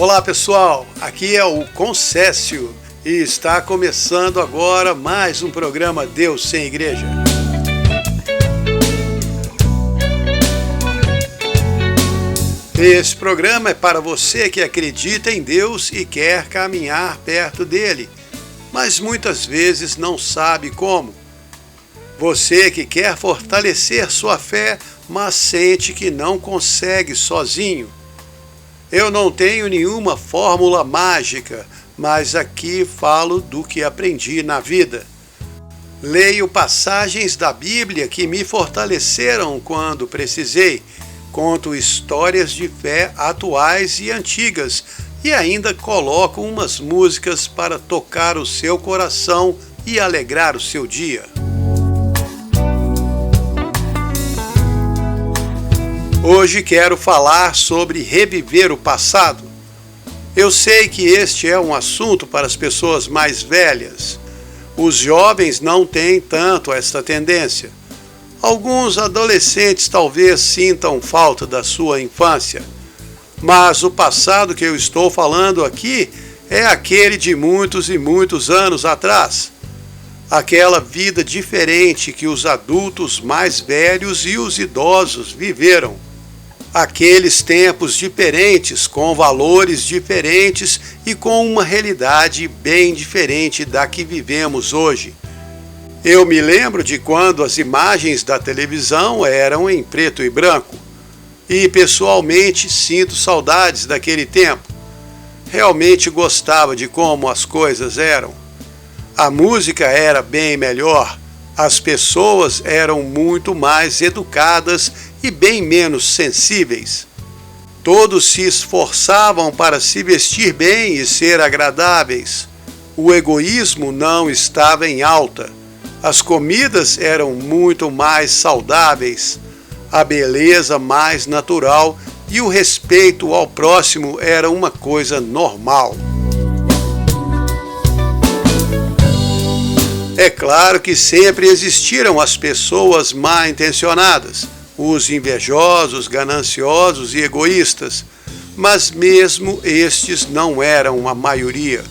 Olá pessoal, aqui é o Concécio e está começando agora mais um programa Deus Sem Igreja. Esse programa é para você que acredita em Deus e quer caminhar perto dele, mas muitas vezes não sabe como. Você que quer fortalecer sua fé, mas sente que não consegue sozinho. Eu não tenho nenhuma fórmula mágica, mas aqui falo do que aprendi na vida. Leio passagens da Bíblia que me fortaleceram quando precisei. Conto histórias de fé atuais e antigas e ainda coloco umas músicas para tocar o seu coração e alegrar o seu dia. Hoje quero falar sobre reviver o passado. Eu sei que este é um assunto para as pessoas mais velhas. Os jovens não têm tanto esta tendência. Alguns adolescentes talvez sintam falta da sua infância. Mas o passado que eu estou falando aqui é aquele de muitos e muitos anos atrás. Aquela vida diferente que os adultos mais velhos e os idosos viveram. Aqueles tempos diferentes, com valores diferentes e com uma realidade bem diferente da que vivemos hoje. Eu me lembro de quando as imagens da televisão eram em preto e branco, e pessoalmente sinto saudades daquele tempo. Realmente gostava de como as coisas eram. A música era bem melhor, as pessoas eram muito mais educadas e bem menos sensíveis. Todos se esforçavam para se vestir bem e ser agradáveis. O egoísmo não estava em alta. As comidas eram muito mais saudáveis, a beleza mais natural e o respeito ao próximo era uma coisa normal. É claro que sempre existiram as pessoas mal intencionadas, os invejosos, gananciosos e egoístas, mas mesmo estes não eram a maioria.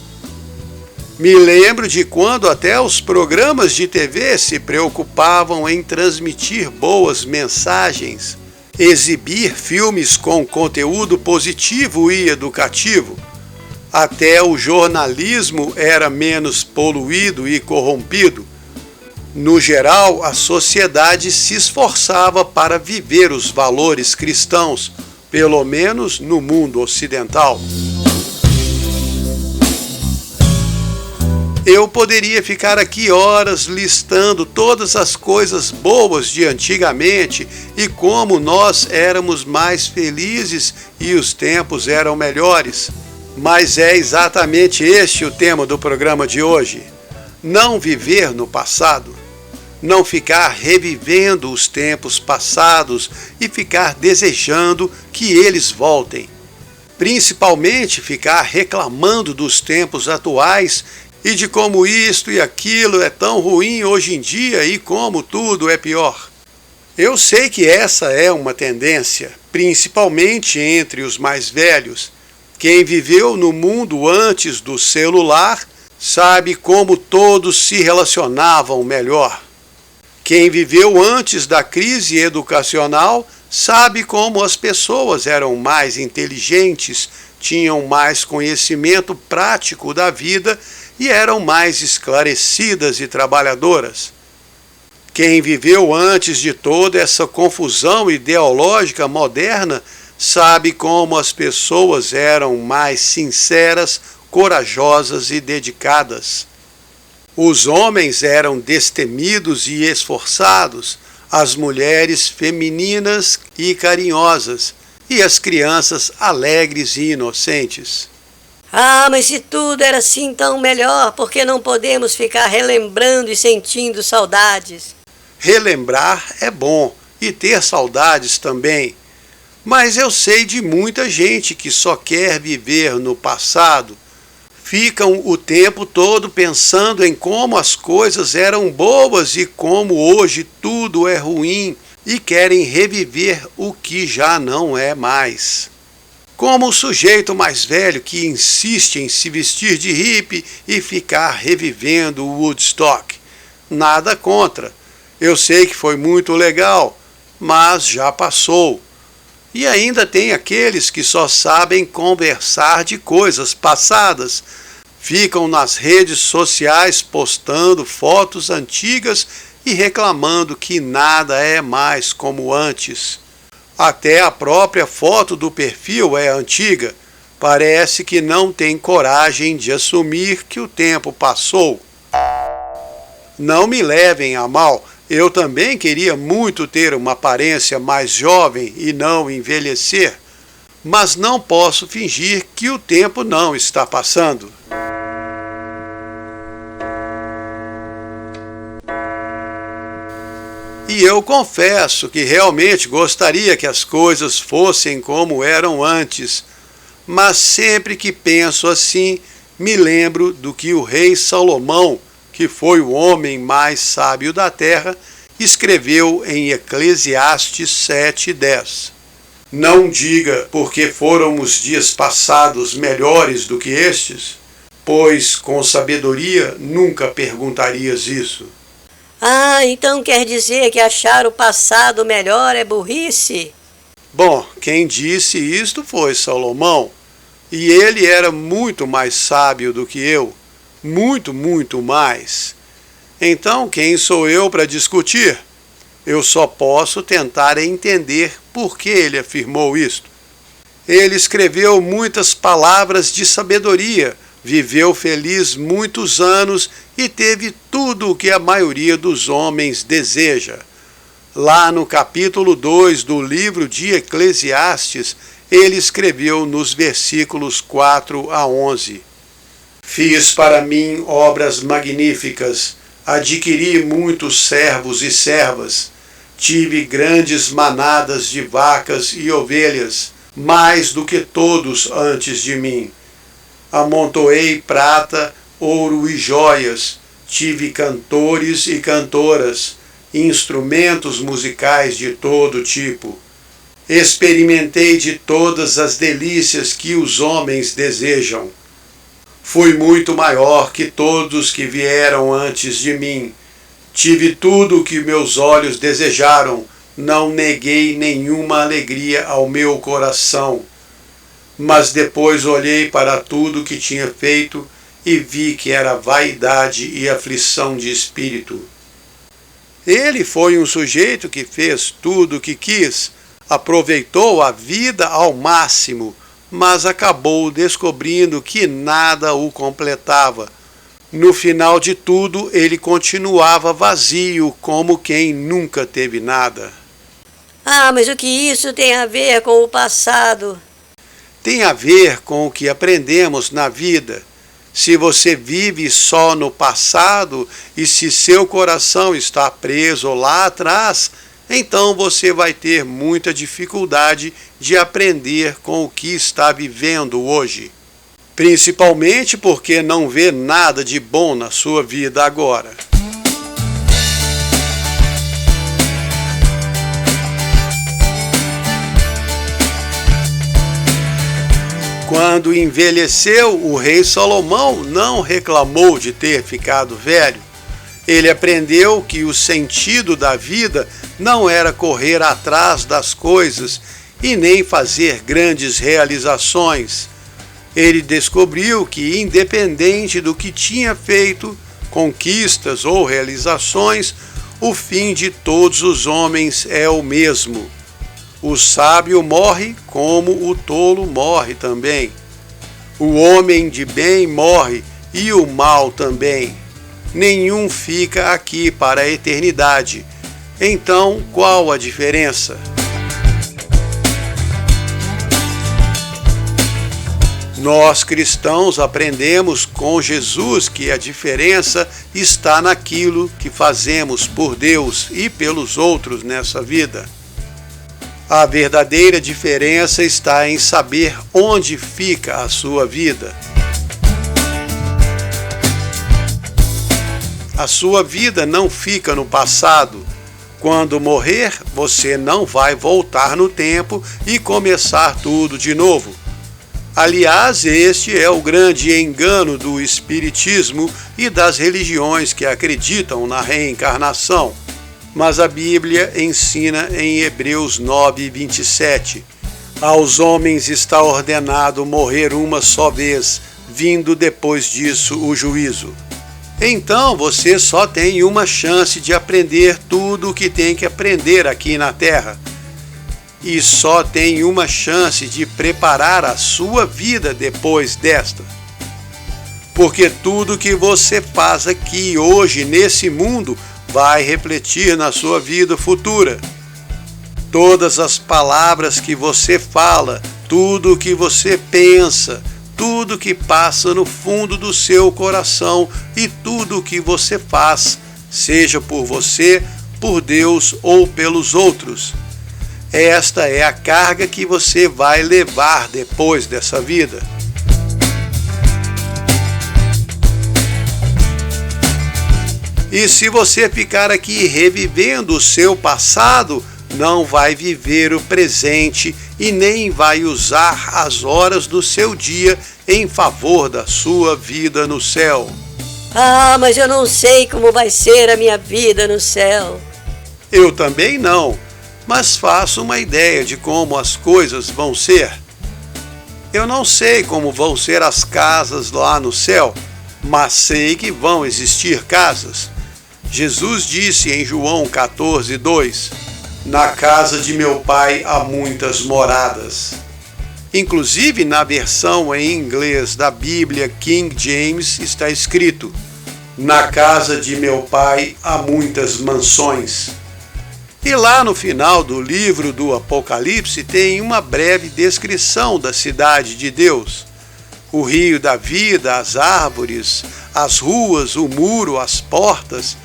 Me lembro de quando até os programas de TV se preocupavam em transmitir boas mensagens, exibir filmes com conteúdo positivo e educativo. Até o jornalismo era menos poluído e corrompido. No geral, a sociedade se esforçava para viver os valores cristãos, pelo menos no mundo ocidental. Eu poderia ficar aqui horas listando todas as coisas boas de antigamente e como nós éramos mais felizes e os tempos eram melhores. Mas é exatamente este o tema do programa de hoje. Não viver no passado. Não ficar revivendo os tempos passados e ficar desejando que eles voltem. Principalmente ficar reclamando dos tempos atuais e de como isto e aquilo é tão ruim hoje em dia e como tudo é pior. Eu sei que essa é uma tendência, principalmente entre os mais velhos. Quem viveu no mundo antes do celular sabe como todos se relacionavam melhor. Quem viveu antes da crise educacional sabe como as pessoas eram mais inteligentes, tinham mais conhecimento prático da vida e eram mais esclarecidas e trabalhadoras. Quem viveu antes de toda essa confusão ideológica moderna sabe como as pessoas eram mais sinceras, corajosas e dedicadas. Os homens eram destemidos e esforçados, as mulheres femininas e carinhosas, e as crianças alegres e inocentes. Ah, mas se tudo era assim tão melhor, por que não podemos ficar relembrando e sentindo saudades? Relembrar é bom, e ter saudades também. Mas eu sei de muita gente que só quer viver no passado. Ficam o tempo todo pensando em como as coisas eram boas e como hoje tudo é ruim e querem reviver o que já não é mais. Como o sujeito mais velho que insiste em se vestir de hippie e ficar revivendo o Woodstock. Nada contra. Eu sei que foi muito legal, mas já passou. E ainda tem aqueles que só sabem conversar de coisas passadas. Ficam nas redes sociais postando fotos antigas e reclamando que nada é mais como antes. Até a própria foto do perfil é antiga. Parece que não tem coragem de assumir que o tempo passou. Não me levem a mal, eu também queria muito ter uma aparência mais jovem e não envelhecer, mas não posso fingir que o tempo não está passando. E eu confesso que realmente gostaria que as coisas fossem como eram antes, mas sempre que penso assim, me lembro do que o rei Salomão, que foi o homem mais sábio da terra, escreveu em Eclesiastes 7:10. Não diga, porque foram os dias passados melhores do que estes, pois com sabedoria nunca perguntarias isso. Ah, então quer dizer que achar o passado melhor é burrice? Bom, quem disse isto foi Salomão, e ele era muito mais sábio do que eu, muito mais. Então, quem sou eu para discutir? Eu só posso tentar entender por que ele afirmou isto. Ele escreveu muitas palavras de sabedoria, viveu feliz muitos anos e teve tudo o que a maioria dos homens deseja. Lá no capítulo 2 do livro de Eclesiastes, ele escreveu nos versículos 4 a 11. Fiz para mim obras magníficas, adquiri muitos servos e servas, tive grandes manadas de vacas e ovelhas, mais do que todos antes de mim. Amontoei prata, ouro e joias, tive cantores e cantoras, instrumentos musicais de todo tipo. Experimentei de todas as delícias que os homens desejam. Fui muito maior que todos que vieram antes de mim. Tive tudo o que meus olhos desejaram, não neguei nenhuma alegria ao meu coração. Mas depois olhei para tudo que tinha feito e vi que era vaidade e aflição de espírito. Ele foi um sujeito que fez tudo o que quis, aproveitou a vida ao máximo, mas acabou descobrindo que nada o completava. No final de tudo, ele continuava vazio, como quem nunca teve nada. Ah, mas o que isso tem a ver com o passado? Tem a ver com o que aprendemos na vida. Se você vive só no passado e se seu coração está preso lá atrás, então você vai ter muita dificuldade de aprender com o que está vivendo hoje. Principalmente porque não vê nada de bom na sua vida agora. Quando envelheceu, o rei Salomão não reclamou de ter ficado velho. Ele aprendeu que o sentido da vida não era correr atrás das coisas e nem fazer grandes realizações. Ele descobriu que, independente do que tinha feito, conquistas ou realizações, o fim de todos os homens é o mesmo. O sábio morre como o tolo morre também. O homem de bem morre e o mal também. Nenhum fica aqui para a eternidade. Então, qual a diferença? Nós cristãos aprendemos com Jesus que a diferença está naquilo que fazemos por Deus e pelos outros nessa vida. A verdadeira diferença está em saber onde fica a sua vida. A sua vida não fica no passado. Quando morrer, você não vai voltar no tempo e começar tudo de novo. Aliás, este é o grande engano do espiritismo e das religiões que acreditam na reencarnação. Mas a Bíblia ensina em Hebreus 9:27: aos homens está ordenado morrer uma só vez, vindo depois disso o juízo. Então você só tem uma chance de aprender tudo o que tem que aprender aqui na Terra. E só tem uma chance de preparar a sua vida depois desta. Porque tudo que você faz aqui hoje nesse mundo vai refletir na sua vida futura. Todas as palavras que você fala, tudo o que você pensa, tudo que passa no fundo do seu coração e tudo o que você faz, seja por você, por Deus ou pelos outros. Esta é a carga que você vai levar depois dessa vida. E se você ficar aqui revivendo o seu passado, não vai viver o presente e nem vai usar as horas do seu dia em favor da sua vida no céu. Ah, mas eu não sei como vai ser a minha vida no céu. Eu também não, mas faço uma ideia de como as coisas vão ser. Eu não sei como vão ser as casas lá no céu, mas sei que vão existir casas. Jesus disse em João 14:2: na casa de meu pai há muitas moradas. Inclusive na versão em inglês da Bíblia King James está escrito: na casa de meu pai há muitas mansões. E lá no final do livro do Apocalipse tem uma breve descrição da cidade de Deus. O rio da vida, as árvores, as ruas, o muro, as portas.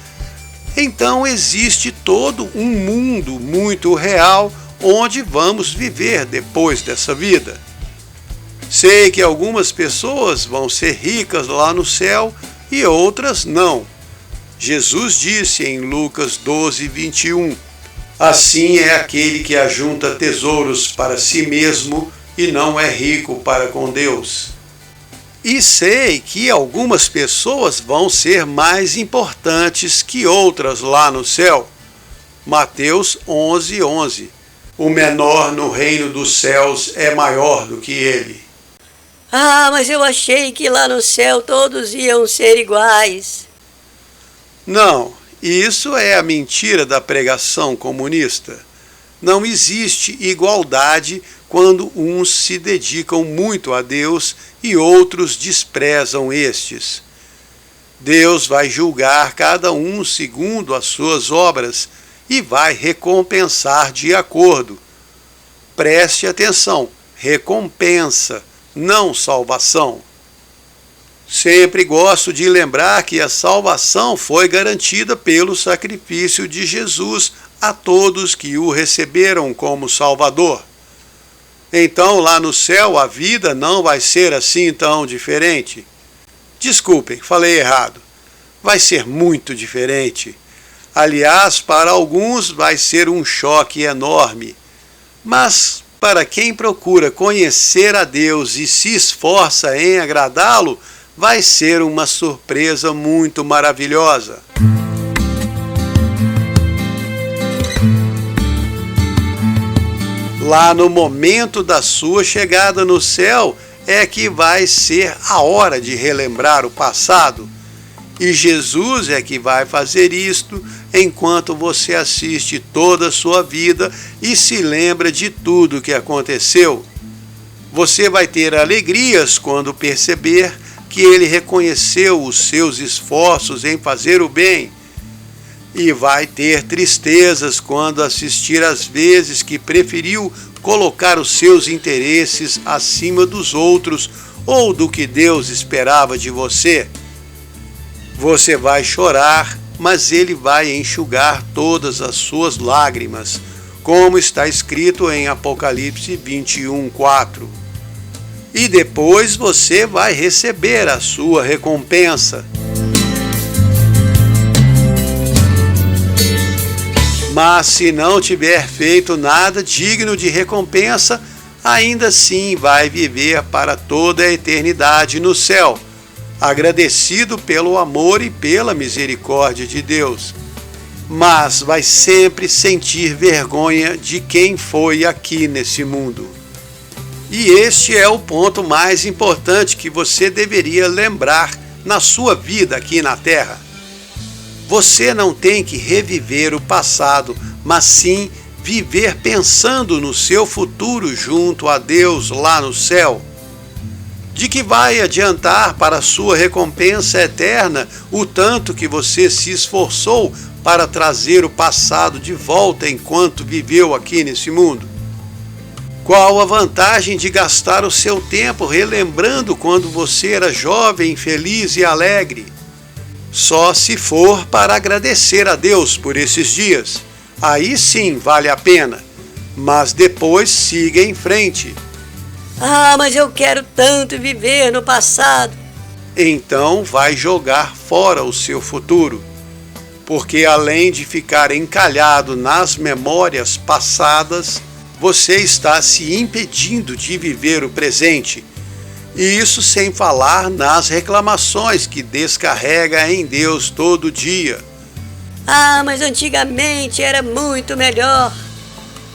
Então existe todo um mundo muito real onde vamos viver depois dessa vida. Sei que algumas pessoas vão ser ricas lá no céu e outras não. Jesus disse em Lucas 12:21: assim é aquele que ajunta tesouros para si mesmo e não é rico para com Deus. E sei que algumas pessoas vão ser mais importantes que outras lá no céu. Mateus 11:11. O menor no reino dos céus é maior do que ele. Ah, mas eu achei que lá no céu todos iam ser iguais. Não, isso é a mentira da pregação comunista. Não existe igualdade quando uns se dedicam muito a Deus e outros desprezam estes. Deus vai julgar cada um segundo as suas obras e vai recompensar de acordo. Preste atenção, recompensa, não salvação. Sempre gosto de lembrar que a salvação foi garantida pelo sacrifício de Jesus a todos que o receberam como Salvador. Então, lá no céu, a vida não vai ser assim tão diferente. Desculpem, falei errado. Vai ser muito diferente. Aliás, para alguns vai ser um choque enorme. Mas, para quem procura conhecer a Deus e se esforça em agradá-lo, vai ser uma surpresa muito maravilhosa. Lá no momento da sua chegada no céu é que vai ser a hora de relembrar o passado. E Jesus é que vai fazer isto enquanto você assiste toda a sua vida e se lembra de tudo que aconteceu. Você vai ter alegrias quando perceber que ele reconheceu os seus esforços em fazer o bem. E vai ter tristezas quando assistir às vezes que preferiu colocar os seus interesses acima dos outros ou do que Deus esperava de você. Você vai chorar, mas ele vai enxugar todas as suas lágrimas, como está escrito em Apocalipse 21:4. E depois você vai receber a sua recompensa. Mas se não tiver feito nada digno de recompensa, ainda assim vai viver para toda a eternidade no céu, agradecido pelo amor e pela misericórdia de Deus, mas vai sempre sentir vergonha de quem foi aqui nesse mundo. E este é o ponto mais importante que você deveria lembrar na sua vida aqui na Terra. Você não tem que reviver o passado, mas sim viver pensando no seu futuro junto a Deus lá no céu. De que vai adiantar para a sua recompensa eterna o tanto que você se esforçou para trazer o passado de volta enquanto viveu aqui nesse mundo? Qual a vantagem de gastar o seu tempo relembrando quando você era jovem, feliz e alegre? Só se for para agradecer a Deus por esses dias. Aí sim vale a pena, mas depois siga em frente. Mas eu quero tanto viver no passado. Então vai jogar fora o seu futuro, porque além de ficar encalhado nas memórias passadas, você está se impedindo de viver o presente. E isso sem falar nas reclamações que descarrega em Deus todo dia. Mas antigamente era muito melhor.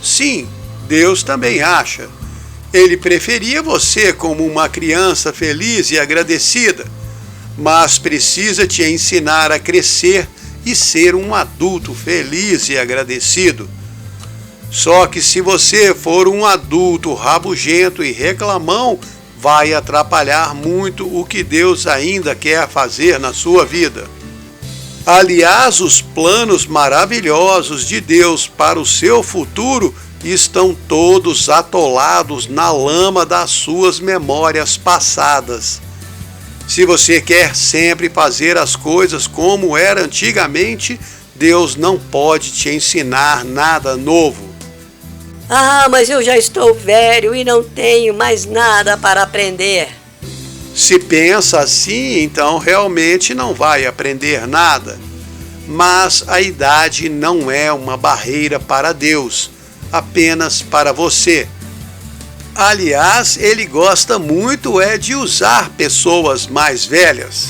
Sim, Deus também acha. Ele preferia você como uma criança feliz e agradecida, mas precisa te ensinar a crescer e ser um adulto feliz e agradecido. Só que se você for um adulto rabugento e reclamão, vai atrapalhar muito o que Deus ainda quer fazer na sua vida. Aliás, os planos maravilhosos de Deus para o seu futuro estão todos atolados na lama das suas memórias passadas. Se você quer sempre fazer as coisas como era antigamente, Deus não pode te ensinar nada novo. Mas eu já estou velho e não tenho mais nada para aprender. Se pensa assim, então realmente não vai aprender nada. Mas a idade não é uma barreira para Deus, apenas para você. Aliás, ele gosta muito de usar pessoas mais velhas.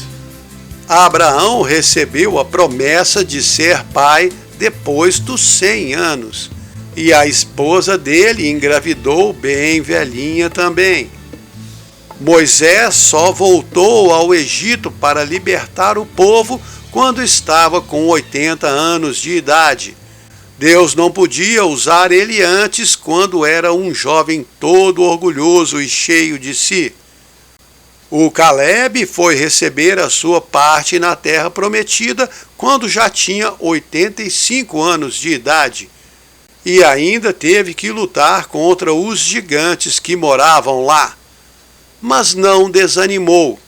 Abraão recebeu a promessa de ser pai depois dos 100 anos. E a esposa dele engravidou bem velhinha também. Moisés só voltou ao Egito para libertar o povo quando estava com 80 anos de idade. Deus não podia usar ele antes, quando era um jovem todo orgulhoso e cheio de si. O Caleb foi receber a sua parte na terra prometida quando já tinha 85 anos de idade. E ainda teve que lutar contra os gigantes que moravam lá. Mas não desanimou.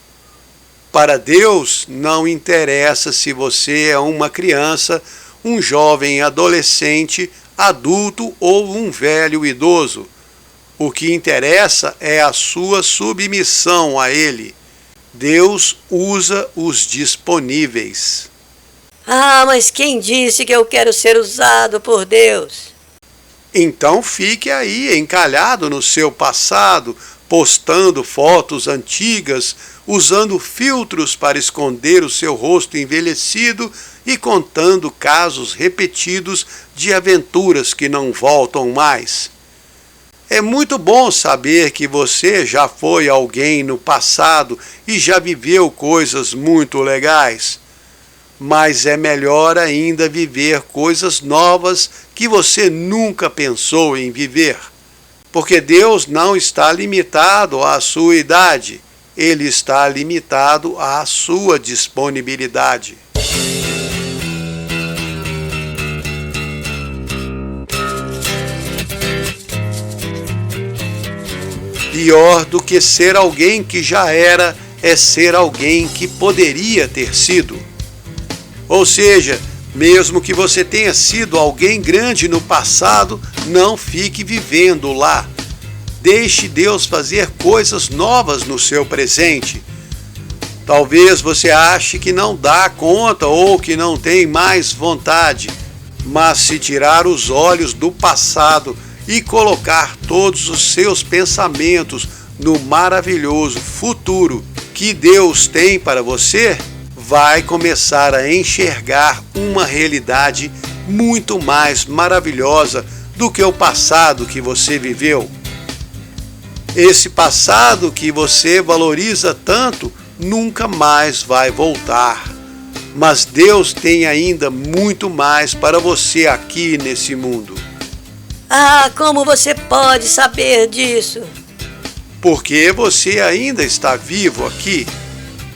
Para Deus não interessa se você é uma criança, um jovem adolescente, adulto ou um velho idoso. O que interessa é a sua submissão a Ele. Deus usa os disponíveis. Mas quem disse que eu quero ser usado por Deus? Então fique aí encalhado no seu passado, postando fotos antigas, usando filtros para esconder o seu rosto envelhecido e contando casos repetidos de aventuras que não voltam mais. É muito bom saber que você já foi alguém no passado e já viveu coisas muito legais. Mas é melhor ainda viver coisas novas que você nunca pensou em viver. Porque Deus não está limitado à sua idade, Ele está limitado à sua disponibilidade. Pior do que ser alguém que já era, é ser alguém que poderia ter sido. Ou seja, mesmo que você tenha sido alguém grande no passado, não fique vivendo lá. Deixe Deus fazer coisas novas no seu presente. Talvez você ache que não dá conta ou que não tem mais vontade, mas se tirar os olhos do passado e colocar todos os seus pensamentos no maravilhoso futuro que Deus tem para você, vai começar a enxergar uma realidade muito mais maravilhosa do que o passado que você viveu. Esse passado que você valoriza tanto nunca mais vai voltar. Mas Deus tem ainda muito mais para você aqui nesse mundo. Ah, como você pode saber disso? Porque você ainda está vivo aqui.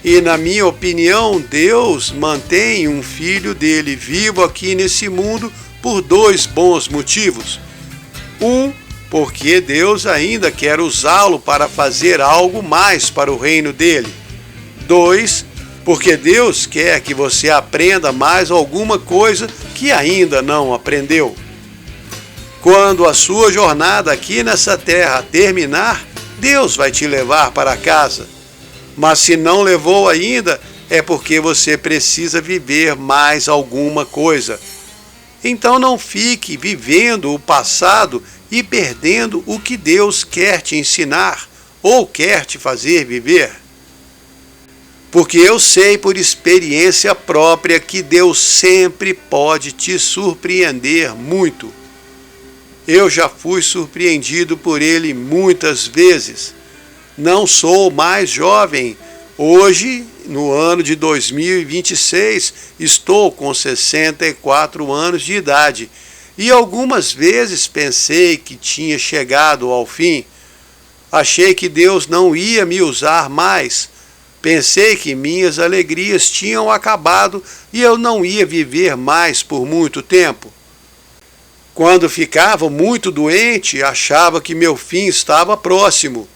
E na minha opinião, Deus mantém um filho dele vivo aqui nesse mundo por dois bons motivos. Porque Deus ainda quer usá-lo para fazer algo mais para o reino dele. 2, porque Deus quer que você aprenda mais alguma coisa que ainda não aprendeu. Quando a sua jornada aqui nessa terra terminar, Deus vai te levar para casa. Mas se não levou ainda, é porque você precisa viver mais alguma coisa. Então não fique vivendo o passado e perdendo o que Deus quer te ensinar ou quer te fazer viver. Porque eu sei por experiência própria que Deus sempre pode te surpreender muito. Eu já fui surpreendido por Ele muitas vezes. Não sou mais jovem. Hoje, no ano de 2026, estou com 64 anos de idade. E algumas vezes pensei que tinha chegado ao fim. Achei que Deus não ia me usar mais. Pensei que minhas alegrias tinham acabado e eu não ia viver mais por muito tempo. Quando ficava muito doente, achava que meu fim estava próximo.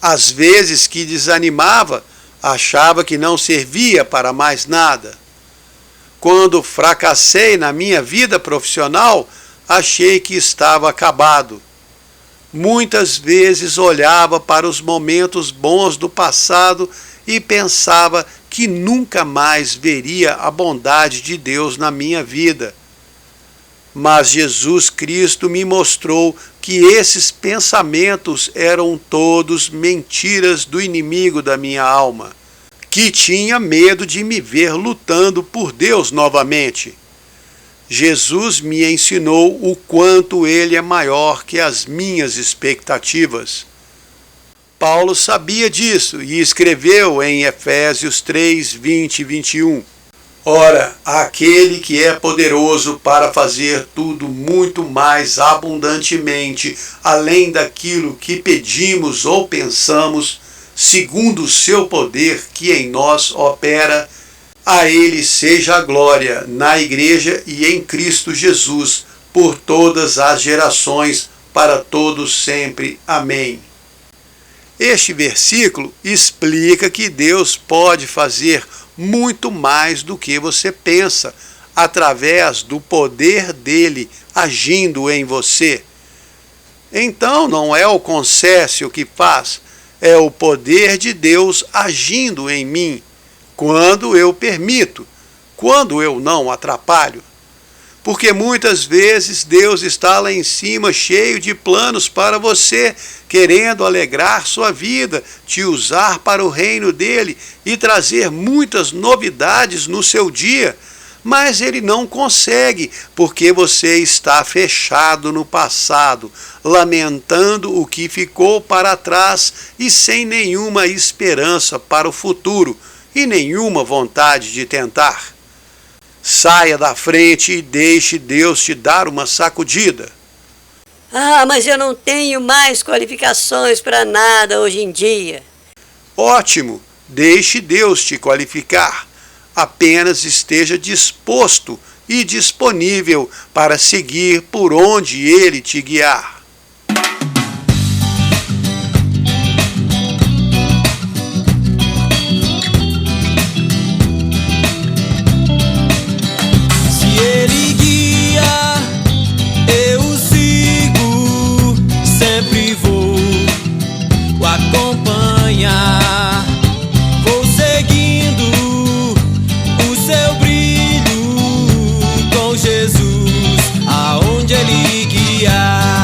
Às vezes que desanimava, achava que não servia para mais nada. Quando fracassei na minha vida profissional, achei que estava acabado. Muitas vezes olhava para os momentos bons do passado e pensava que nunca mais veria a bondade de Deus na minha vida. Mas Jesus Cristo me mostrou que esses pensamentos eram todos mentiras do inimigo da minha alma, que tinha medo de me ver lutando por Deus novamente. Jesus me ensinou o quanto Ele é maior que as minhas expectativas. Paulo sabia disso e escreveu em Efésios 3, 20 e 21. Ora, aquele que é poderoso para fazer tudo muito mais abundantemente, além daquilo que pedimos ou pensamos, segundo o seu poder que em nós opera, a Ele seja a glória na Igreja e em Cristo Jesus, por todas as gerações, para todos sempre. Amém. Este versículo explica que Deus pode fazer muito mais do que você pensa, através do poder dele agindo em você. Então não é o consércio que faz, é o poder de Deus agindo em mim, quando eu permito, quando eu não atrapalho. Porque muitas vezes Deus está lá em cima cheio de planos para você, querendo alegrar sua vida, te usar para o reino dele e trazer muitas novidades no seu dia, mas ele não consegue, porque você está fechado no passado, lamentando o que ficou para trás e sem nenhuma esperança para o futuro e nenhuma vontade de tentar. Saia da frente e deixe Deus te dar uma sacudida. Ah, mas eu não tenho mais qualificações para nada hoje em dia. Ótimo, deixe Deus te qualificar. Apenas esteja disposto e disponível para seguir por onde Ele te guiar. Vou seguindo o seu brilho com Jesus, aonde Ele guiar.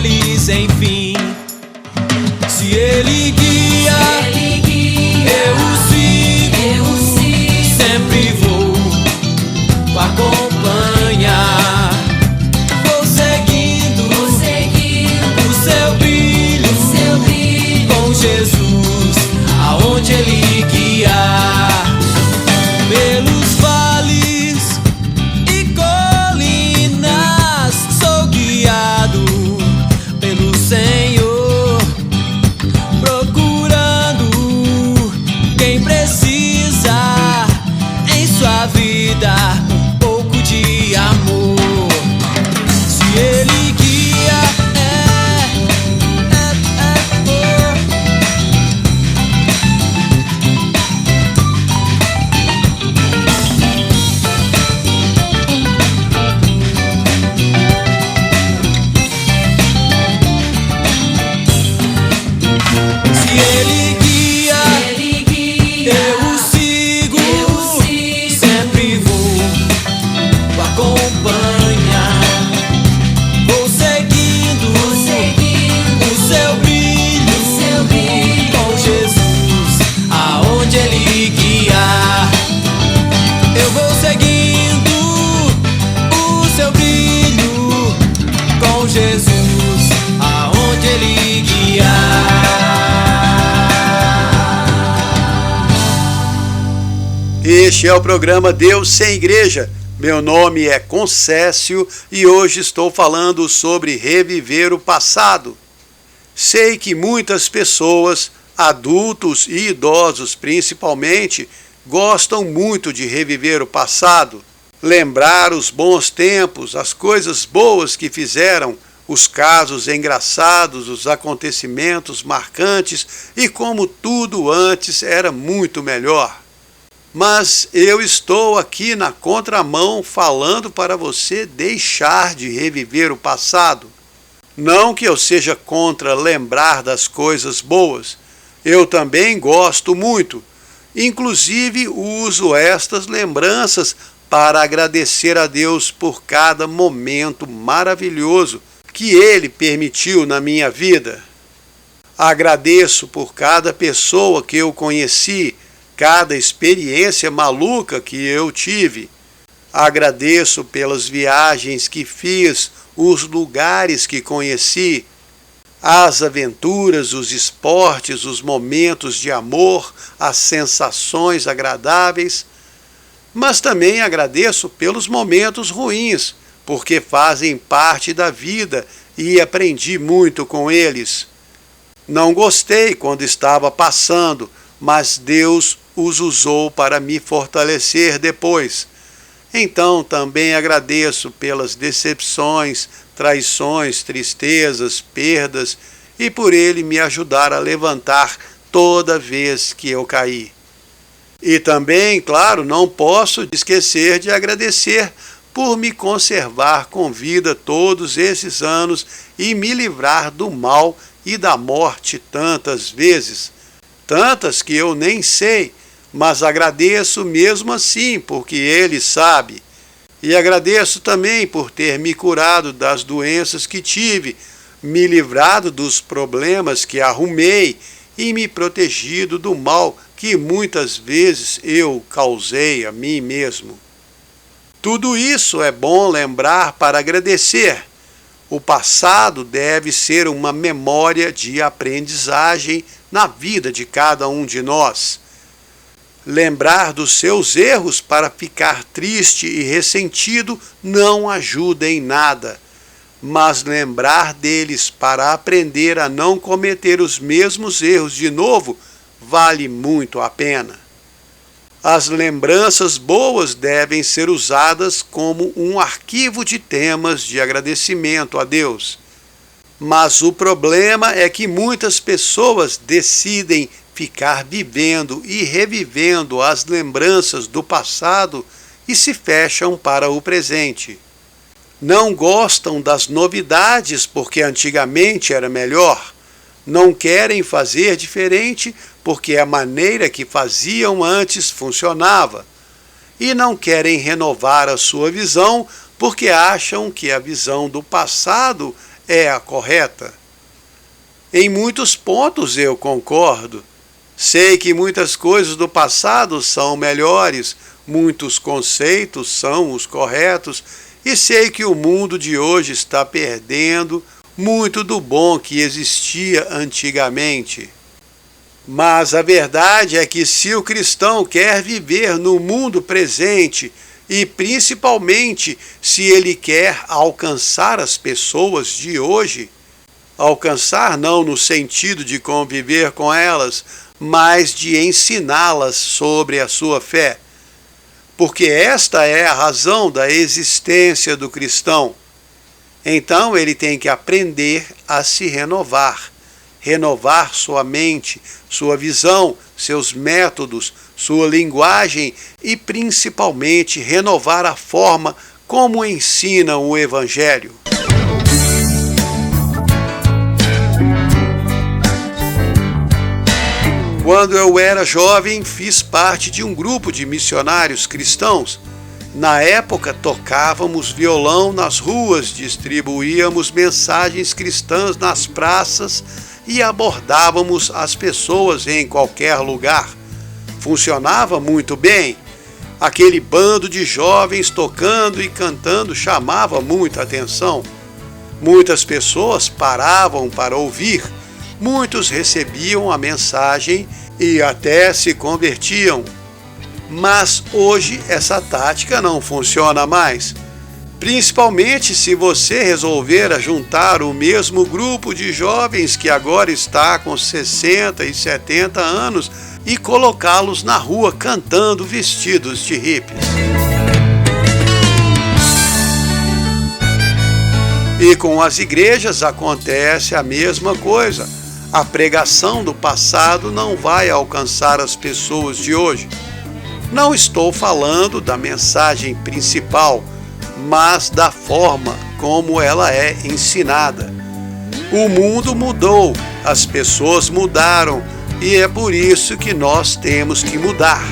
feliz, enfim. Se Ele guia, eu o sigo, sempre vou acompanhar. Vou seguindo o seu brilho, com Jesus, aonde Ele guiar. Pelos vales e colinas sou guiado pelo Senhor, procurando quem precisa em sua vida um pouco de amor. Se Ele guia, se Ele guia, eu o sigo, sempre vou acompanhar. Vou seguindo o seu brilho, com Jesus, aonde Ele guiar. Eu vou seguindo o seu brilho, com Jesus, aonde Ele guiar. Este é o programa Deus Sem Igreja. Meu nome é Concécio e hoje estou falando sobre reviver o passado. Sei que muitas pessoas, adultos e idosos principalmente, gostam muito de reviver o passado, lembrar os bons tempos, as coisas boas que fizeram, os casos engraçados, os acontecimentos marcantes e como tudo antes era muito melhor. Mas eu estou aqui na contramão falando para você deixar de reviver o passado. Não que eu seja contra lembrar das coisas boas. Eu também gosto muito. Inclusive uso estas lembranças para agradecer a Deus por cada momento maravilhoso que Ele permitiu na minha vida. Agradeço por cada pessoa que eu conheci, cada experiência maluca que eu tive. Agradeço pelas viagens que fiz, os lugares que conheci, as aventuras, os esportes, os momentos de amor, as sensações agradáveis. Mas também agradeço pelos momentos ruins, porque fazem parte da vida e aprendi muito com eles. Não gostei quando estava passando, mas Deus os usou para me fortalecer depois. Então também agradeço pelas decepções, traições, tristezas, perdas e por Ele me ajudar a levantar toda vez que eu caí. E também, claro, não posso esquecer de agradecer por me conservar com vida todos esses anos e me livrar do mal e da morte tantas vezes. Tantas que eu nem sei, mas agradeço mesmo assim, porque Ele sabe. E agradeço também por ter me curado das doenças que tive, me livrado dos problemas que arrumei e me protegido do mal que muitas vezes eu causei a mim mesmo. Tudo isso é bom lembrar para agradecer. O passado deve ser uma memória de aprendizagem na vida de cada um de nós. Lembrar dos seus erros para ficar triste e ressentido não ajuda em nada, mas lembrar deles para aprender a não cometer os mesmos erros de novo vale muito a pena. As lembranças boas devem ser usadas como um arquivo de temas de agradecimento a Deus. Mas o problema é que muitas pessoas decidem ficar vivendo e revivendo as lembranças do passado e se fecham para o presente. Não gostam das novidades porque antigamente era melhor. Não querem fazer diferente porque a maneira que faziam antes funcionava. E não querem renovar a sua visão porque acham que a visão do passado é a correta? Em muitos pontos eu concordo. Sei que muitas coisas do passado são melhores, muitos conceitos são os corretos, e sei que o mundo de hoje está perdendo muito do bom que existia antigamente. Mas a verdade é que se o cristão quer viver no mundo presente, e principalmente se ele quer alcançar as pessoas de hoje, alcançar não no sentido de conviver com elas, mas de ensiná-las sobre a sua fé. Porque esta é a razão da existência do cristão. Então ele tem que aprender a se renovar, renovar sua mente, sua visão, seus métodos, sua linguagem e principalmente renovar a forma como ensina o Evangelho. Quando eu era jovem, fiz parte de um grupo de missionários cristãos. Na época, tocávamos violão nas ruas, distribuíamos mensagens cristãs nas praças e abordávamos as pessoas em qualquer lugar. Funcionava muito bem. Aquele bando de jovens tocando e cantando chamava muita atenção. Muitas pessoas paravam para ouvir. Muitos recebiam a mensagem e até se convertiam. Mas hoje essa tática não funciona mais. Principalmente se você resolver juntar o mesmo grupo de jovens que agora está com 60 e 70 anos e colocá-los na rua cantando vestidos de hippies. E com as igrejas acontece a mesma coisa. A pregação do passado não vai alcançar as pessoas de hoje. Não estou falando da mensagem principal, mas da forma como ela é ensinada. O mundo mudou, as pessoas mudaram, e é por isso que nós temos que mudar.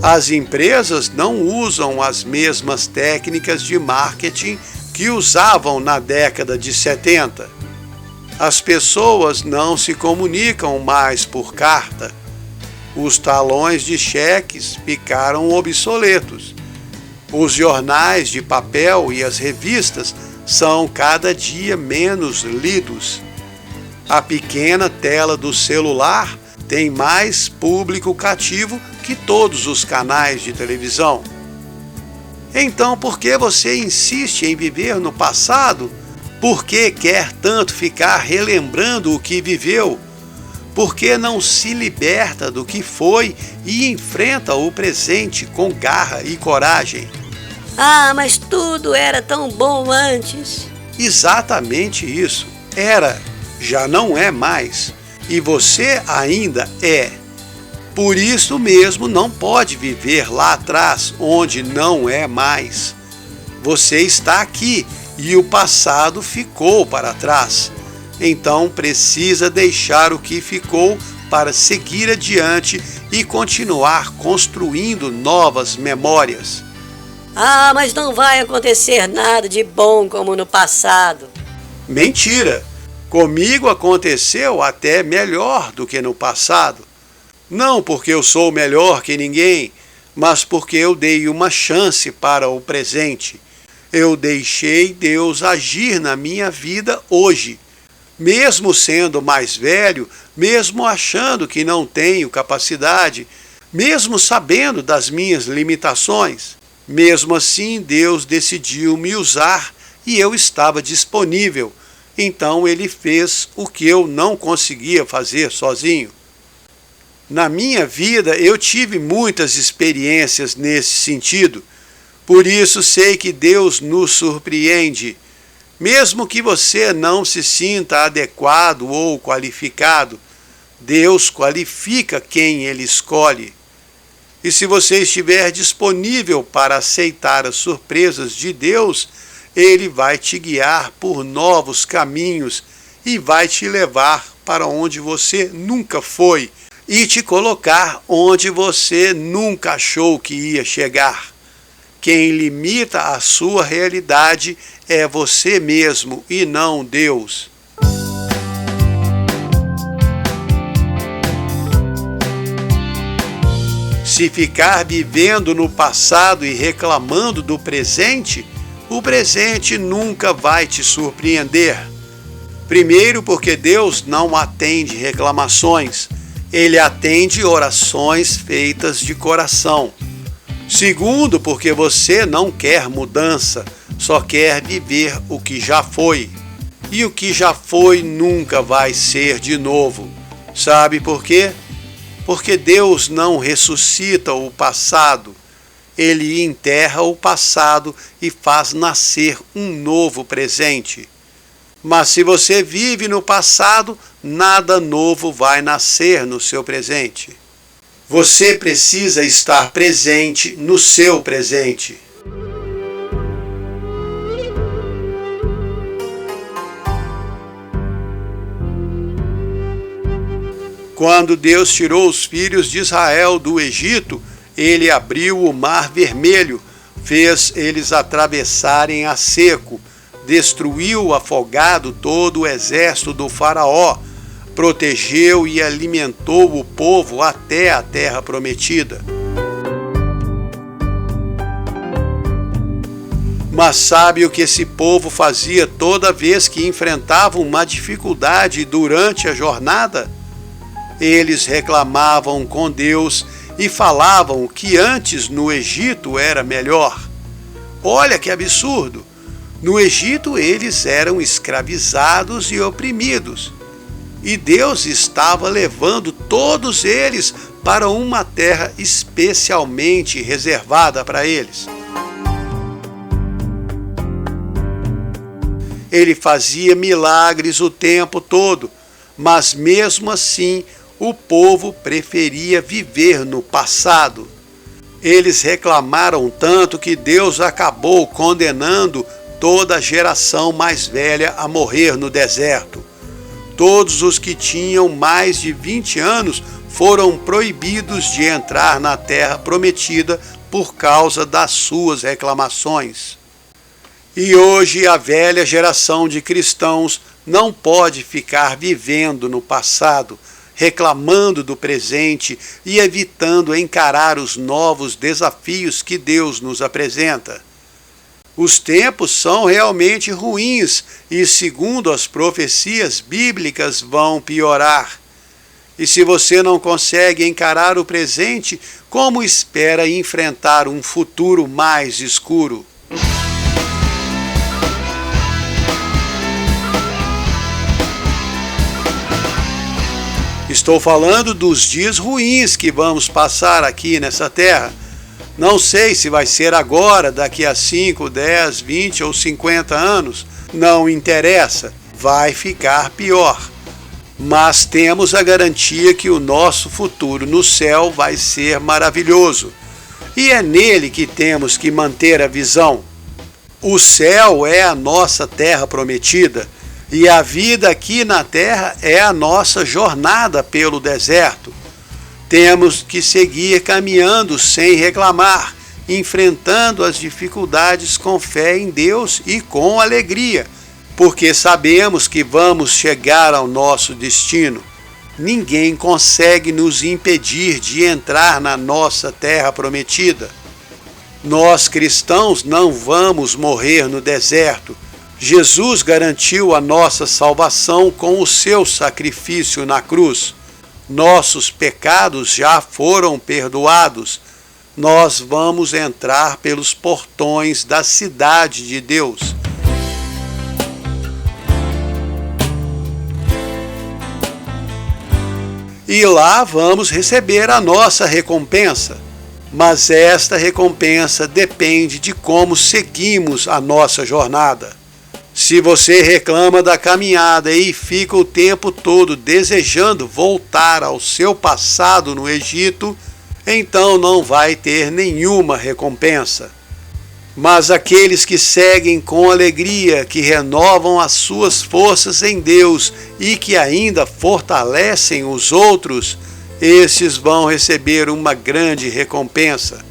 As empresas não usam as mesmas técnicas de marketing que usavam na década de 70. As pessoas não se comunicam mais por carta. Os talões de cheques ficaram obsoletos. Os jornais de papel e as revistas são cada dia menos lidos. A pequena tela do celular tem mais público cativo que todos os canais de televisão. Então, por que você insiste em viver no passado? Por que quer tanto ficar relembrando o que viveu? Por que não se liberta do que foi e enfrenta o presente com garra e coragem? Ah, mas tudo era tão bom antes. Exatamente isso. Era, já não é mais. E você ainda é. Por isso mesmo não pode viver lá atrás, onde não é mais. Você está aqui e o passado ficou para trás. Então precisa deixar o que ficou para seguir adiante e continuar construindo novas memórias. Ah, mas não vai acontecer nada de bom como no passado. Mentira! Comigo aconteceu até melhor do que no passado. Não porque eu sou melhor que ninguém, mas porque eu dei uma chance para o presente. Eu deixei Deus agir na minha vida hoje. Mesmo sendo mais velho, mesmo achando que não tenho capacidade, mesmo sabendo das minhas limitações, mesmo assim Deus decidiu me usar e eu estava disponível. Então Ele fez o que eu não conseguia fazer sozinho. Na minha vida eu tive muitas experiências nesse sentido. Por isso sei que Deus nos surpreende. Mesmo que você não se sinta adequado ou qualificado, Deus qualifica quem Ele escolhe. E se você estiver disponível para aceitar as surpresas de Deus, Ele vai te guiar por novos caminhos e vai te levar para onde você nunca foi e te colocar onde você nunca achou que ia chegar. Quem limita a sua realidade é você mesmo e não Deus. Se ficar vivendo no passado e reclamando do presente, o presente nunca vai te surpreender. Primeiro, porque Deus não atende reclamações, Ele atende orações feitas de coração. Segundo, porque você não quer mudança, só quer viver o que já foi. E o que já foi nunca vai ser de novo. Sabe por quê? Porque Deus não ressuscita o passado. Ele enterra o passado e faz nascer um novo presente. Mas se você vive no passado, nada novo vai nascer no seu presente. Você precisa estar presente no seu presente. Quando Deus tirou os filhos de Israel do Egito, Ele abriu o Mar Vermelho, fez eles atravessarem a seco, destruiu afogado todo o exército do faraó, protegeu e alimentou o povo até a terra prometida. Mas sabe o que esse povo fazia toda vez que enfrentava uma dificuldade durante a jornada? Eles reclamavam com Deus e falavam que antes no Egito era melhor. Olha que absurdo! No Egito eles eram escravizados e oprimidos. E Deus estava levando todos eles para uma terra especialmente reservada para eles. Ele fazia milagres o tempo todo, mas mesmo assim o povo preferia viver no passado. Eles reclamaram tanto que Deus acabou condenando toda a geração mais velha a morrer no deserto. Todos os que tinham mais de 20 anos foram proibidos de entrar na terra prometida por causa das suas reclamações. E hoje a velha geração de cristãos não pode ficar vivendo no passado, reclamando do presente e evitando encarar os novos desafios que Deus nos apresenta. Os tempos são realmente ruins e, segundo as profecias bíblicas, vão piorar. E se você não consegue encarar o presente, como espera enfrentar um futuro mais escuro? Estou falando dos dias ruins que vamos passar aqui nessa terra. Não sei se vai ser agora, daqui a 5, 10, 20 ou 50 anos. Não interessa, vai ficar pior. Mas temos a garantia que o nosso futuro no céu vai ser maravilhoso. E é nele que temos que manter a visão. O céu é a nossa terra prometida. E a vida aqui na terra é a nossa jornada pelo deserto. Temos que seguir caminhando sem reclamar, enfrentando as dificuldades com fé em Deus e com alegria, porque sabemos que vamos chegar ao nosso destino. Ninguém consegue nos impedir de entrar na nossa terra prometida. Nós cristãos não vamos morrer no deserto. Jesus garantiu a nossa salvação com o seu sacrifício na cruz. Nossos pecados já foram perdoados. Nós vamos entrar pelos portões da cidade de Deus. E lá vamos receber a nossa recompensa. Mas esta recompensa depende de como seguimos a nossa jornada. Se você reclama da caminhada e fica o tempo todo desejando voltar ao seu passado no Egito, então não vai ter nenhuma recompensa. Mas aqueles que seguem com alegria, que renovam as suas forças em Deus e que ainda fortalecem os outros, esses vão receber uma grande recompensa.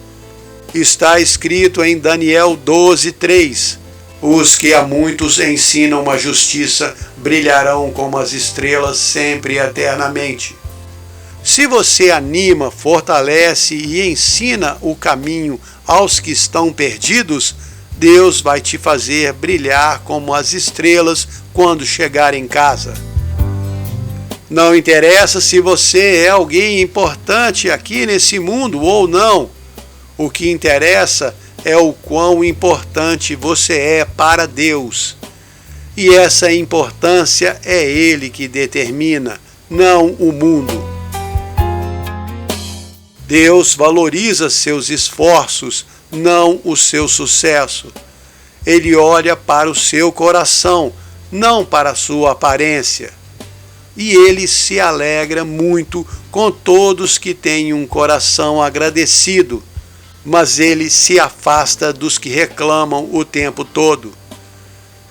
Está escrito em Daniel 12:3. Os que a muitos ensinam a justiça brilharão como as estrelas sempre e eternamente. Se você anima, fortalece e ensina o caminho aos que estão perdidos, Deus vai te fazer brilhar como as estrelas quando chegar em casa. Não interessa se você é alguém importante aqui nesse mundo ou não. O que interessa é o quão importante você é para Deus. E essa importância é Ele que determina, não o mundo. Deus valoriza seus esforços, não o seu sucesso. Ele olha para o seu coração, não para a sua aparência. E Ele se alegra muito com todos que têm um coração agradecido, mas Ele se afasta dos que reclamam o tempo todo.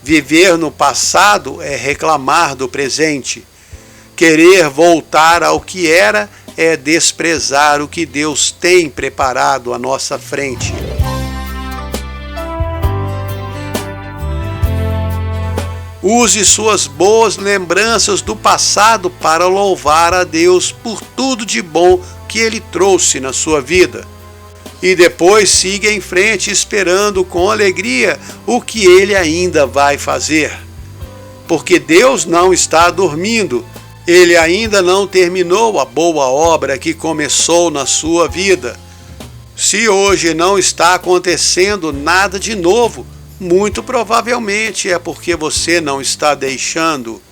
Viver no passado é reclamar do presente. Querer voltar ao que era é desprezar o que Deus tem preparado à nossa frente. Use suas boas lembranças do passado para louvar a Deus por tudo de bom que Ele trouxe na sua vida. E depois siga em frente esperando com alegria o que Ele ainda vai fazer. Porque Deus não está dormindo. Ele ainda não terminou a boa obra que começou na sua vida. Se hoje não está acontecendo nada de novo, muito provavelmente é porque você não está deixando.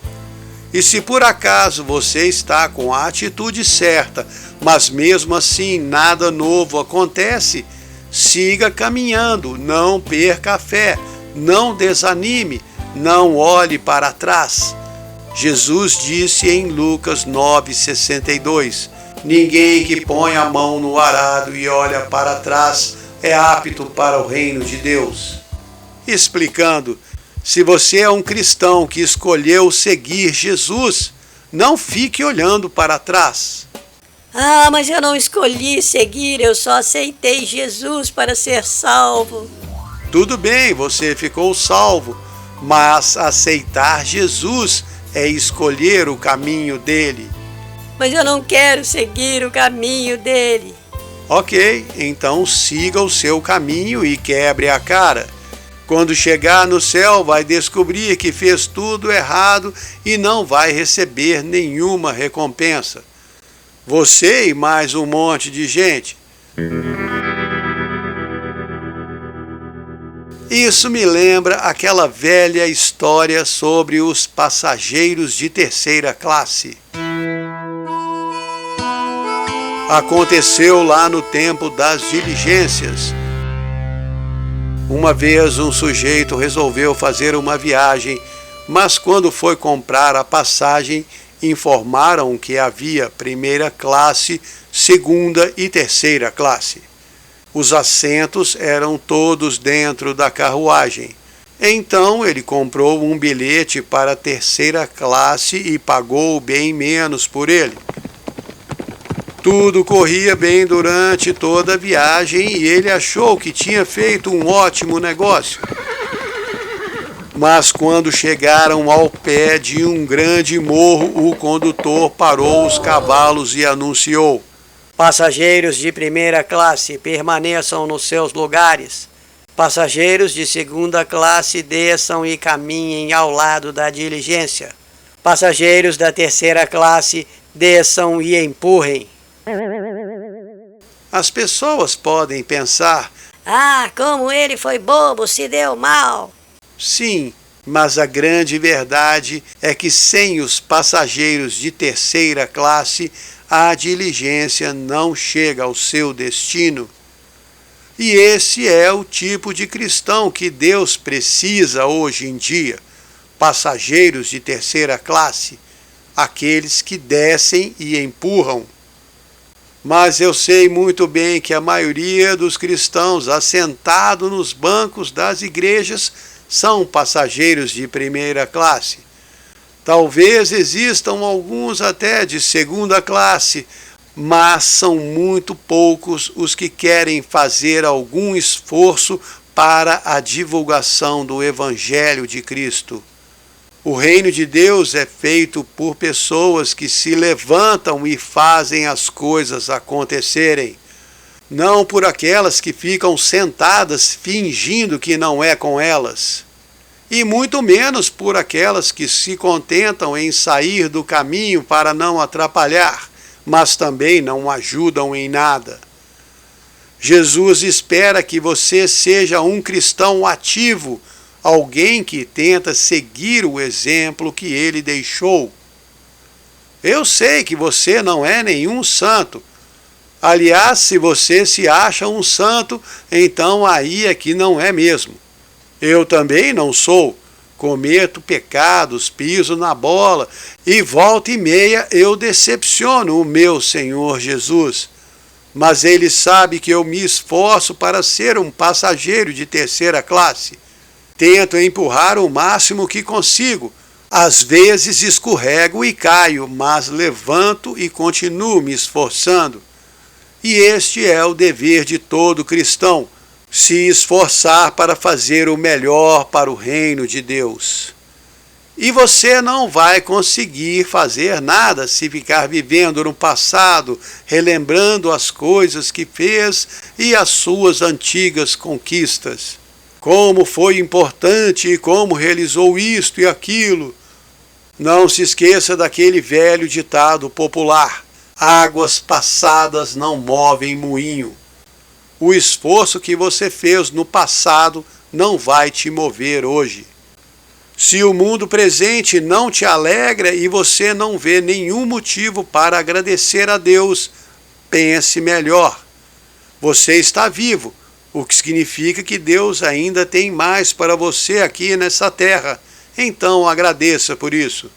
E se por acaso você está com a atitude certa, mas mesmo assim nada novo acontece, siga caminhando, não perca a fé, não desanime, não olhe para trás. Jesus disse em Lucas 9:62, ninguém que põe a mão no arado e olha para trás é apto para o reino de Deus. Explicando, se você é um cristão que escolheu seguir Jesus, não fique olhando para trás. Ah, mas eu não escolhi seguir, eu só aceitei Jesus para ser salvo. Tudo bem, você ficou salvo, mas aceitar Jesus é escolher o caminho dele. Mas eu não quero seguir o caminho dele. Ok, então siga o seu caminho e quebre a cara. Quando chegar no céu, vai descobrir que fez tudo errado e não vai receber nenhuma recompensa. Você e mais um monte de gente. Isso me lembra aquela velha história sobre os passageiros de terceira classe. Aconteceu lá no tempo das diligências. Uma vez um sujeito resolveu fazer uma viagem, mas quando foi comprar a passagem, informaram que havia primeira classe, segunda e terceira classe. Os assentos eram todos dentro da carruagem. Então ele comprou um bilhete para a terceira classe e pagou bem menos por ele. Tudo corria bem durante toda a viagem e ele achou que tinha feito um ótimo negócio. Mas quando chegaram ao pé de um grande morro, o condutor parou os cavalos e anunciou: Passageiros de primeira classe, permaneçam nos seus lugares. Passageiros de segunda classe, desçam e caminhem ao lado da diligência. Passageiros da terceira classe, desçam e empurrem. As pessoas podem pensar: ah, como ele foi bobo, se deu mal. Sim, mas a grande verdade é que sem os passageiros de terceira classe, a diligência não chega ao seu destino. E esse é o tipo de cristão que Deus precisa hoje em dia. Passageiros de terceira classe, aqueles que descem e empurram. Mas eu sei muito bem que a maioria dos cristãos assentados nos bancos das igrejas são passageiros de primeira classe. Talvez existam alguns até de segunda classe, mas são muito poucos os que querem fazer algum esforço para a divulgação do Evangelho de Cristo. O reino de Deus é feito por pessoas que se levantam e fazem as coisas acontecerem, não por aquelas que ficam sentadas fingindo que não é com elas, e muito menos por aquelas que se contentam em sair do caminho para não atrapalhar, mas também não ajudam em nada. Jesus espera que você seja um cristão ativo, alguém que tenta seguir o exemplo que ele deixou. Eu sei que você não é nenhum santo. Aliás, se você se acha um santo, então aí é que não é mesmo. Eu também não sou. Cometo pecados, piso na bola e volta e meia eu decepciono o meu Senhor Jesus. Mas ele sabe que eu me esforço para ser um passageiro de terceira classe. Tento empurrar o máximo que consigo. Às vezes escorrego e caio, mas levanto e continuo me esforçando. E este é o dever de todo cristão, se esforçar para fazer o melhor para o reino de Deus. E você não vai conseguir fazer nada se ficar vivendo no passado, relembrando as coisas que fez e as suas antigas conquistas. Como foi importante e como realizou isto e aquilo. Não se esqueça daquele velho ditado popular: águas passadas não movem moinho. O esforço que você fez no passado não vai te mover hoje. Se o mundo presente não te alegra e você não vê nenhum motivo para agradecer a Deus, pense melhor. Você está vivo, o que significa que Deus ainda tem mais para você aqui nessa terra. Então agradeça por isso.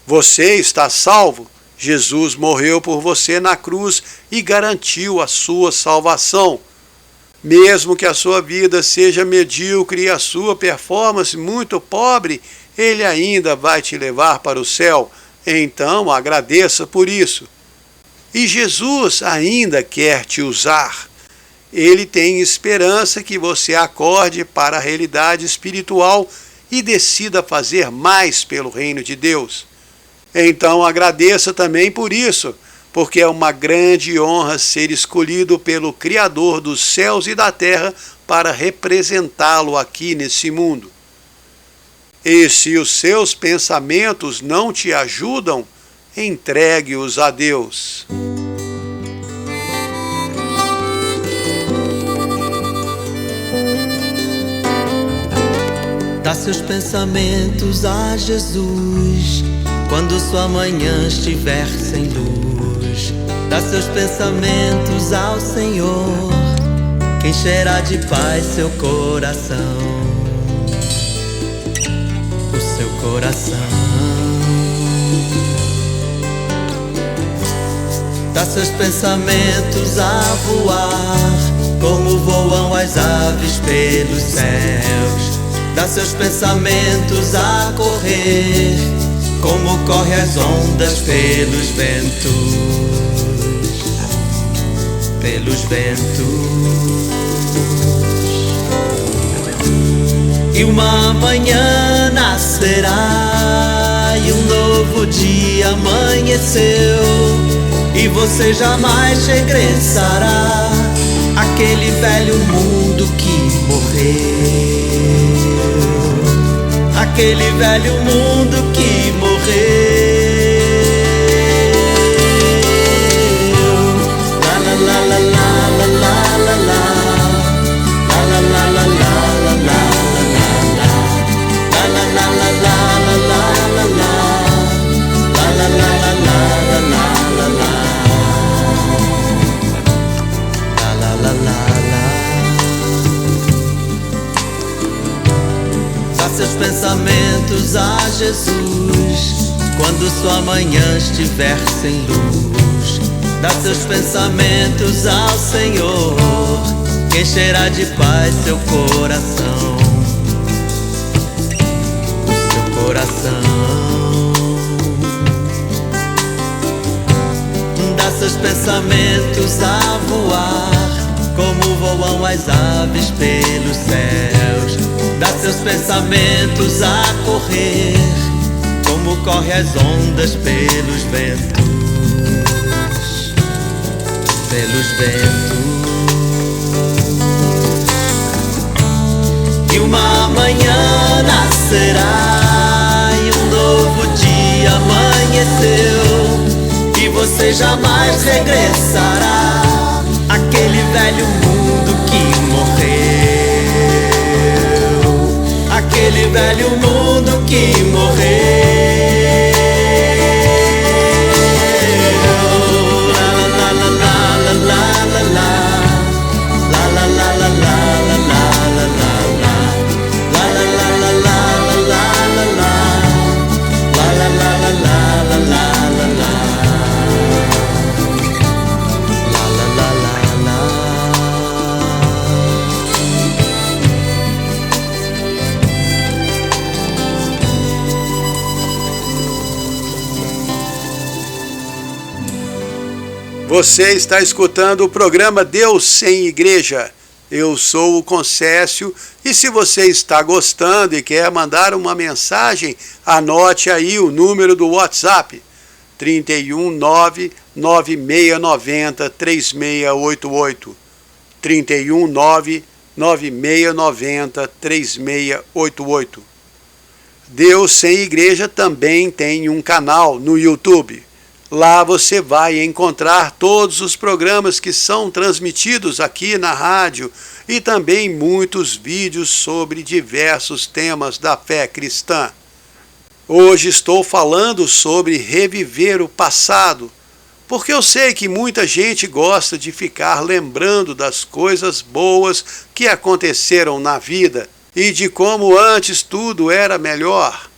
Você está salvo. Jesus morreu por você na cruz e garantiu a sua salvação. Mesmo que a sua vida seja medíocre e a sua performance muito pobre, ele ainda vai te levar para o céu. Então agradeça por isso. E Jesus ainda quer te usar. Ele tem esperança que você acorde para a realidade espiritual e decida fazer mais pelo reino de Deus. Então agradeça também por isso, porque é uma grande honra ser escolhido pelo Criador dos céus e da terra para representá-lo aqui nesse mundo. E se os seus pensamentos não te ajudam, entregue-os a Deus. Dá seus pensamentos a Jesus quando sua manhã estiver sem luz. Dá seus pensamentos ao Senhor, que encherá de paz seu coração. O seu coração. Dá seus pensamentos a voar, como voam as aves pelos céus. Dá seus pensamentos a correr, como correm as ondas pelos ventos. Pelos ventos. E uma manhã nascerá, e um novo dia amanheceu, e você jamais regressará àquele velho mundo que morreu. Aquele velho mundo que morreu. La la la la la la la la. La la la la la la la la. La la la la la la la. La la la la la la la. La la la la. Dá seus pensamentos a Jesus quando sua manhã estiver sem luz. Dá seus pensamentos ao Senhor, que encherá de paz seu coração. O seu coração. Dá seus pensamentos pensamentos a voar, como voam as aves pelos céus. Dá seus pensamentos a correr, como corre as ondas pelos ventos, pelos ventos. E uma manhã nascerá e um novo dia amanheceu, e você jamais regressará àquele velho mundo que morreu, aquele velho mundo que morreu. Você está escutando o programa Deus sem Igreja. Eu sou o Concécio e se você está gostando e quer mandar uma mensagem, anote aí o número do WhatsApp 319-9690-3688 319-9690-3688. Deus sem Igreja também tem um canal no YouTube. Lá você vai encontrar todos os programas que são transmitidos aqui na rádio e também muitos vídeos sobre diversos temas da fé cristã. Hoje estou falando sobre reviver o passado, porque eu sei que muita gente gosta de ficar lembrando das coisas boas que aconteceram na vida e de como antes tudo era melhor.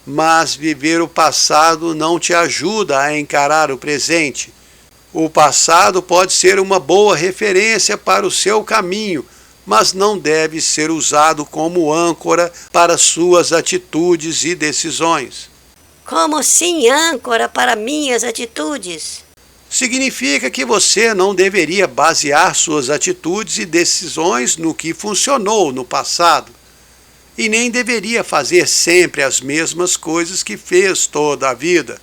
Mas viver o passado não te ajuda a encarar o presente. O passado pode ser uma boa referência para o seu caminho, mas não deve ser usado como âncora para suas atitudes e decisões. Como assim âncora para minhas atitudes? Significa que você não deveria basear suas atitudes e decisões no que funcionou no passado. E nem deveria fazer sempre as mesmas coisas que fez toda a vida.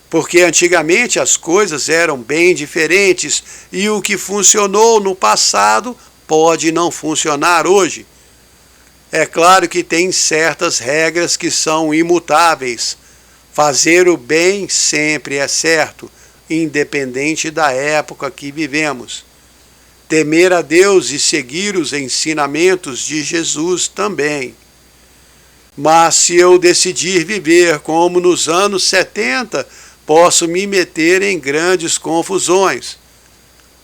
Porque antigamente as coisas eram bem diferentes e o que funcionou no passado pode não funcionar hoje. É claro que tem certas regras que são imutáveis. Fazer o bem sempre é certo, independente da época que vivemos. Temer a Deus e seguir os ensinamentos de Jesus também. Mas se eu decidir viver como nos anos 70, posso me meter em grandes confusões.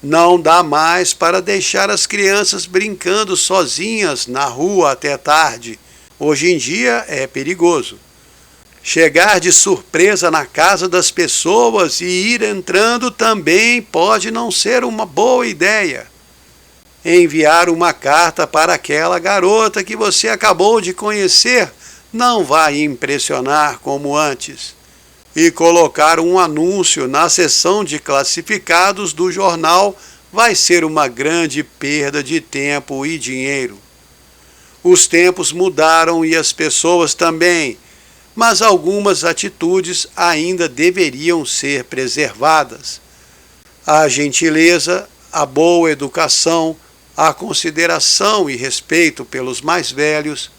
Não dá mais para deixar as crianças brincando sozinhas na rua até tarde. Hoje em dia é perigoso. Chegar de surpresa na casa das pessoas e ir entrando também pode não ser uma boa ideia. Enviar uma carta para aquela garota que você acabou de conhecer não vai impressionar como antes. E colocar um anúncio na seção de classificados do jornal vai ser uma grande perda de tempo e dinheiro. Os tempos mudaram e as pessoas também, mas algumas atitudes ainda deveriam ser preservadas. A gentileza, a boa educação, a consideração e respeito pelos mais velhos,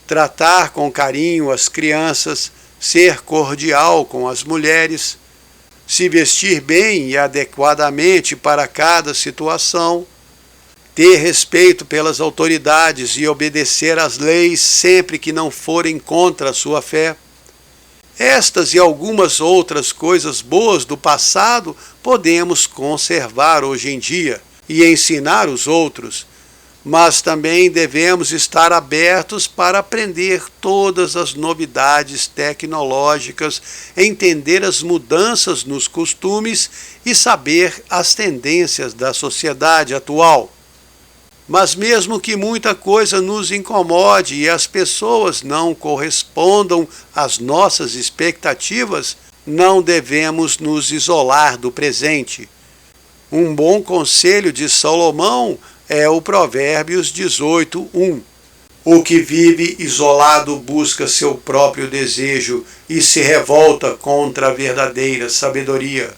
tratar com carinho as crianças, ser cordial com as mulheres, se vestir bem e adequadamente para cada situação, ter respeito pelas autoridades e obedecer às leis sempre que não forem contra a sua fé. Estas e algumas outras coisas boas do passado podemos conservar hoje em dia e ensinar os outros, mas também devemos estar abertos para aprender todas as novidades tecnológicas, entender as mudanças nos costumes e saber as tendências da sociedade atual. Mas mesmo que muita coisa nos incomode e as pessoas não correspondam às nossas expectativas, não devemos nos isolar do presente. Um bom conselho de Salomão é o Provérbios 18:1. O que vive isolado busca seu próprio desejo e se revolta contra a verdadeira sabedoria.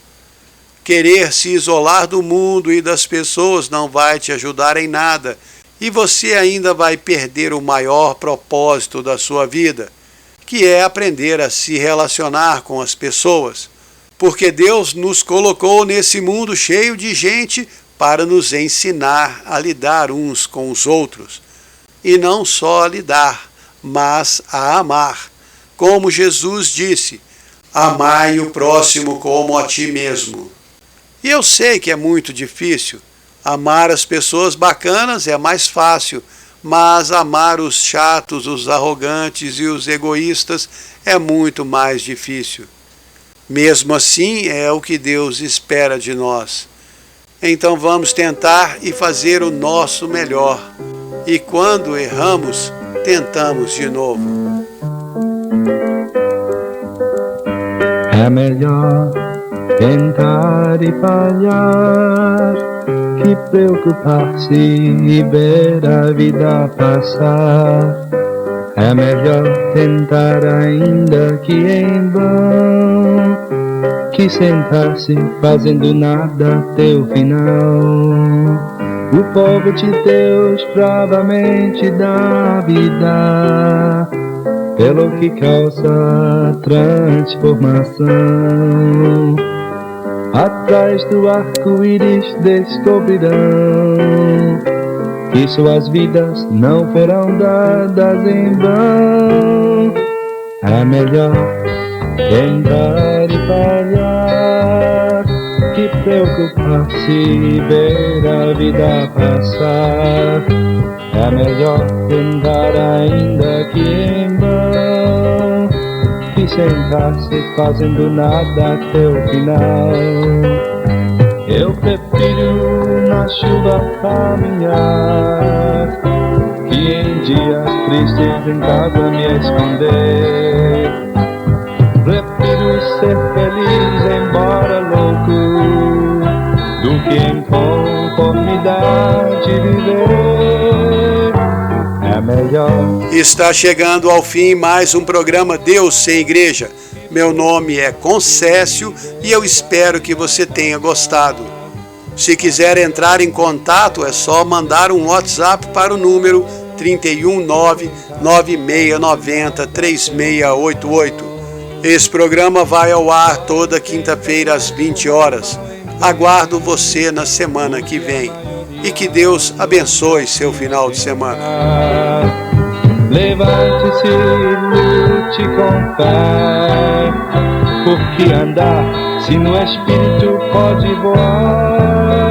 Querer se isolar do mundo e das pessoas não vai te ajudar em nada, e você ainda vai perder o maior propósito da sua vida, que é aprender a se relacionar com as pessoas. Porque Deus nos colocou nesse mundo cheio de gente para nos ensinar a lidar uns com os outros. E não só a lidar, mas a amar. Como Jesus disse, amai o próximo como a ti mesmo. E eu sei que é muito difícil. Amar as pessoas bacanas é mais fácil, mas amar os chatos, os arrogantes e os egoístas é muito mais difícil. Mesmo assim, é o que Deus espera de nós. Então vamos tentar e fazer o nosso melhor. E quando erramos, tentamos de novo. É melhor tentar e falhar que preocupar-se e ver a vida passar. É melhor tentar ainda que em vão, que sentar-se fazendo nada até o final. O povo de Deus bravamente dá vida, pelo que causa transformação. Atrás do arco-íris descobrirão que suas vidas não foram dadas em vão. É melhor tentar e falhar que preocupar-se e ver a vida passar. É melhor tentar ainda que em vão, que sentar-se fazendo nada até o final. Eu prefiro na chuva caminhar, que em dias tristes em casa me esconder. Prefiro ser feliz embora louco, do que em conformidade viver. É melhor. Está chegando ao fim mais um programa Deus Sem Igreja. Meu nome é Concécio e eu espero que você tenha gostado. Se quiser entrar em contato, é só mandar um WhatsApp para o número 319-9690-3688. Esse programa vai ao ar toda quinta-feira às 20 horas. Aguardo você na semana que vem. E que Deus abençoe seu final de semana. Levante-se e lute com fé, porque andar se no Espírito pode voar.